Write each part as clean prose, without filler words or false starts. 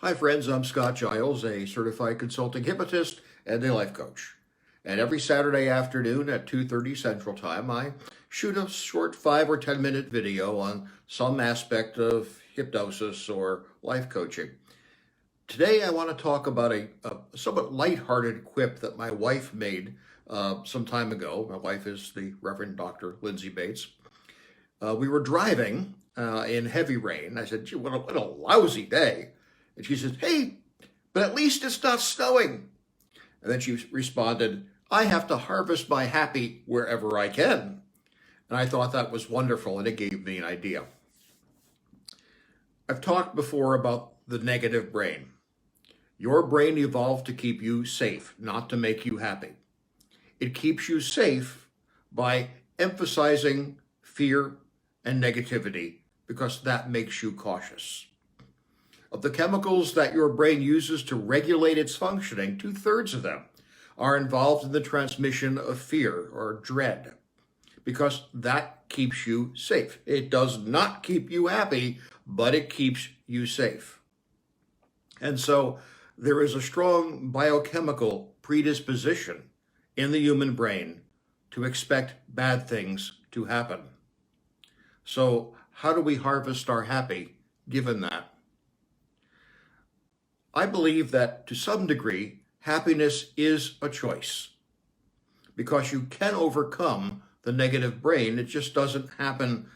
Hi, friends. I'm Scott Giles, a certified consulting hypnotist and a life coach. And every Saturday afternoon at 2:30 Central Time, I shoot a short 5 or 10 minute video on some aspect of hypnosis or life coaching. Today, I want to talk about a somewhat lighthearted quip that my wife made some time ago. My wife is the Reverend Dr. Lindsay Bates. We were driving in heavy rain. I said, "Gee, what a lousy day." And she says, "Hey, but at least it's not snowing." And then she responded, "I have to harvest my happy wherever I can." And I thought that was wonderful, and it gave me an idea. I've talked before about the negative brain. Your brain evolved to keep you safe, not to make you happy. It keeps you safe by emphasizing fear and negativity because that makes you cautious. Of the chemicals that your brain uses to regulate its functioning, 2/3 of them are involved in the transmission of fear or dread because that keeps you safe. It does not keep you happy, but it keeps you safe. And so there is a strong biochemical predisposition in the human brain to expect bad things to happen. So how do we harvest our happy given that? I believe that to some degree, happiness is a choice because you can overcome the negative brain. It just doesn't happen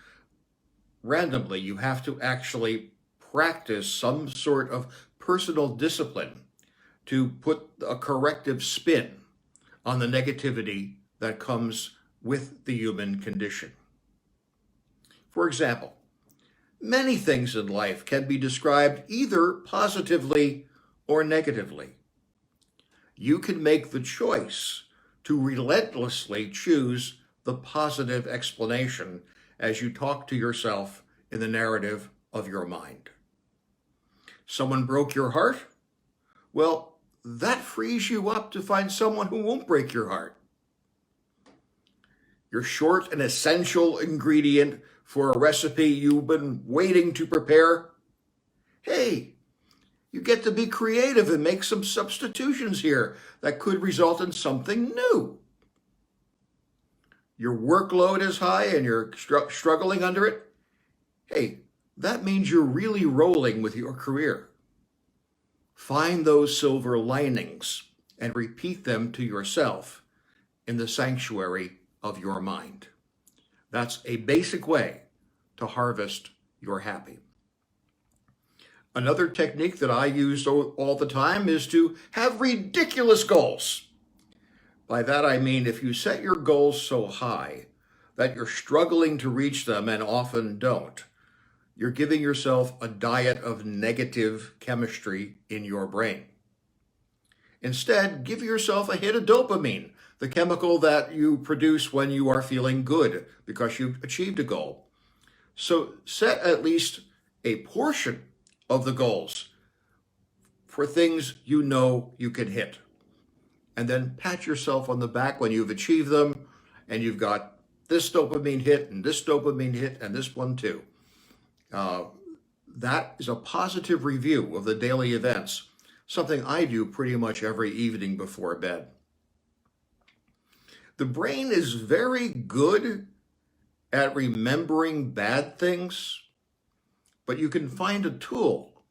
randomly. You have to actually practice some sort of personal discipline to put a corrective spin on the negativity that comes with the human condition. For example, many things in life can be described either positively or negatively. You can make the choice to relentlessly choose the positive explanation as you talk to yourself in the narrative of your mind. Someone broke your heart? Well, that frees you up to find someone who won't break your heart. You're short an essential ingredient for a recipe you've been waiting to prepare. Hey, you get to be creative and make some substitutions here that could result in something new. Your workload is high and you're struggling under it. Hey, that means you're really rolling with your career. Find those silver linings and repeat them to yourself in the sanctuary of your mind. That's a basic way to harvest your happy. Another technique that I use all the time is to have ridiculous goals. By that I mean if you set your goals so high that you're struggling to reach them and often don't, you're giving yourself a diet of negative chemistry in your brain. Instead, give yourself a hit of dopamine, the chemical that you produce when you are feeling good because you've achieved a goal. So set at least a portion of the goals for things you know you can hit. And then pat yourself on the back when you've achieved them and you've got this dopamine hit and this dopamine hit and this one too. That is a positive review of the daily events, something I do pretty much every evening before bed. The brain is very good at remembering bad things, but you can find a tool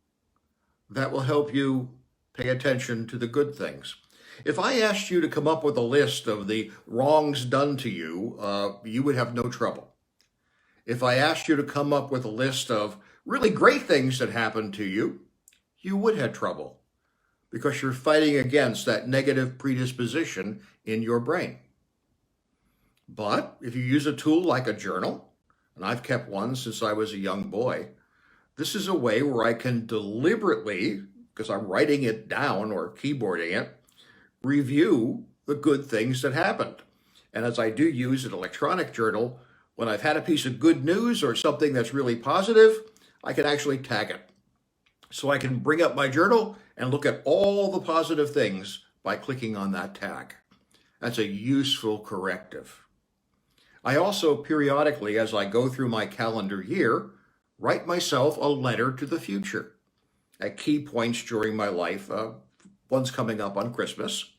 that will help you pay attention to the good things. If I asked you to come up with a list of the wrongs done to you, you would have no trouble. If I asked you to come up with a list of really great things that happened to you, you would have trouble because you're fighting against that negative predisposition in your brain. But if you use a tool like a journal, and I've kept one since I was a young boy, this is a way where I can deliberately, because I'm writing it down or keyboarding it, review the good things that happened. And as I do use an electronic journal, when I've had a piece of good news or something that's really positive, I can actually tag it. So I can bring up my journal and look at all the positive things by clicking on that tag. That's a useful corrective. I also periodically, as I go through my calendar year, write myself a letter to the future. at key points during my life. One's coming up on Christmas.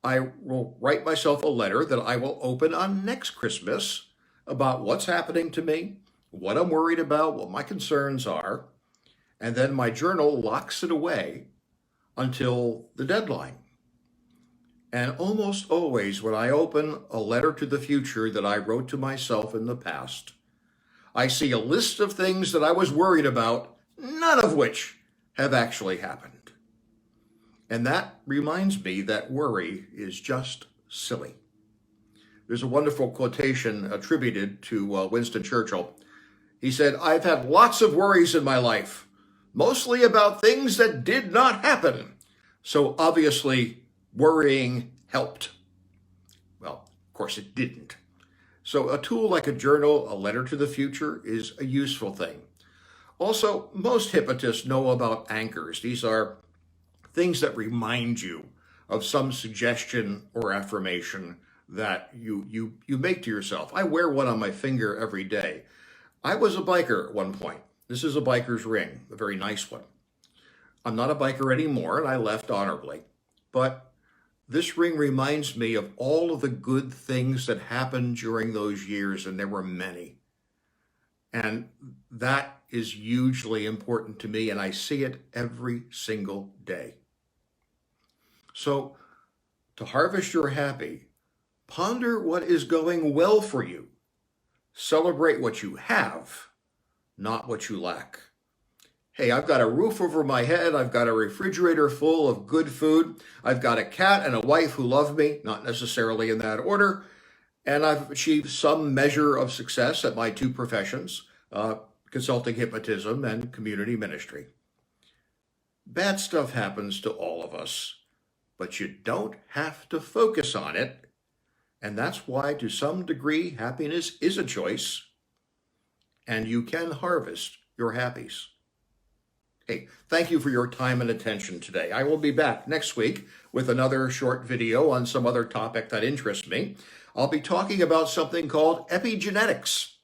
I will write myself a letter that I will open on next Christmas about what's happening to me, what I'm worried about, what my concerns are, and then my journal locks it away until the deadline. And almost always, when I open a letter to the future that I wrote to myself in the past, I see a list of things that I was worried about, none of which have actually happened. And that reminds me that worry is just silly. There's a wonderful quotation attributed to Winston Churchill. He said, "I've had lots of worries in my life, mostly about things that did not happen. So obviously, worrying helped." Well, of course it didn't. So a tool like a journal, a letter to the future, is a useful thing. Also, most hypnotists know about anchors. These are things that remind you of some suggestion or affirmation that you make to yourself. I wear one on my finger every day. I was a biker at one point. This is a biker's ring, a very nice one. I'm not a biker anymore, and I left honorably. But this ring reminds me of all of the good things that happened during those years, and there were many. And that is hugely important to me, and I see it every single day. So, to harvest your happy, ponder what is going well for you. Celebrate what you have, not what you lack. Hey, I've got a roof over my head. I've got a refrigerator full of good food. I've got a cat and a wife who love me, not necessarily in that order. And I've achieved some measure of success at my two professions, consulting hypnotism and community ministry. Bad stuff happens to all of us, but you don't have to focus on it. And that's why, to some degree, happiness is a choice, and you can harvest your happies. Hey, thank you for your time and attention today. I will be back next week with another short video on some other topic that interests me. I'll be talking about something called epigenetics,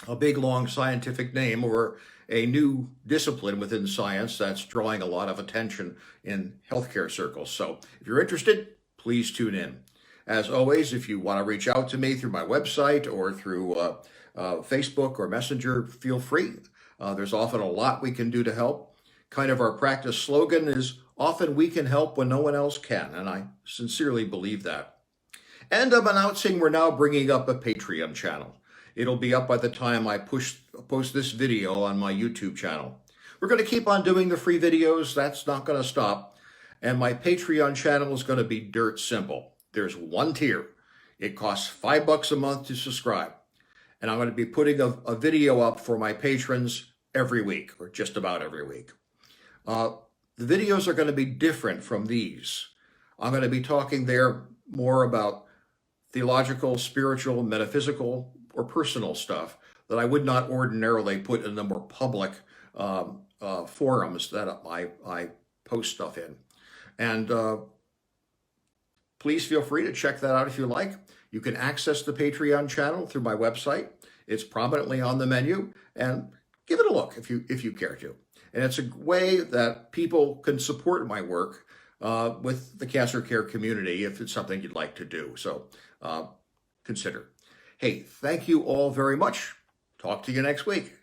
a big, long scientific name, or a new discipline within science that's drawing a lot of attention in healthcare circles. So if you're interested, please tune in. As always, if you want to reach out to me through my website or through Facebook or Messenger, feel free. There's often a lot we can do to help. Kind of our practice slogan is, often we can help when no one else can, and I sincerely believe that. And I'm announcing we're now bringing up a Patreon channel. It'll be up by the time I post this video on my YouTube channel. We're going to keep on doing the free videos. That's not going to stop. And my Patreon channel is going to be dirt simple. There's one tier. It costs $5 a month to subscribe. And I'm going to be putting a video up for my patrons every week, or just about every week. The videos are going to be different from these. I'm going to be talking there more about theological, spiritual, metaphysical, or personal stuff that I would not ordinarily put in the more public forums that I post stuff in. And please feel free to check that out if you like. You can access the Patreon channel through my website. It's prominently on the menu, and give it a look if you care to. And it's a way that people can support my work with the cancer care community if it's something you'd like to do. So consider. Hey, thank you all very much. Talk to you next week.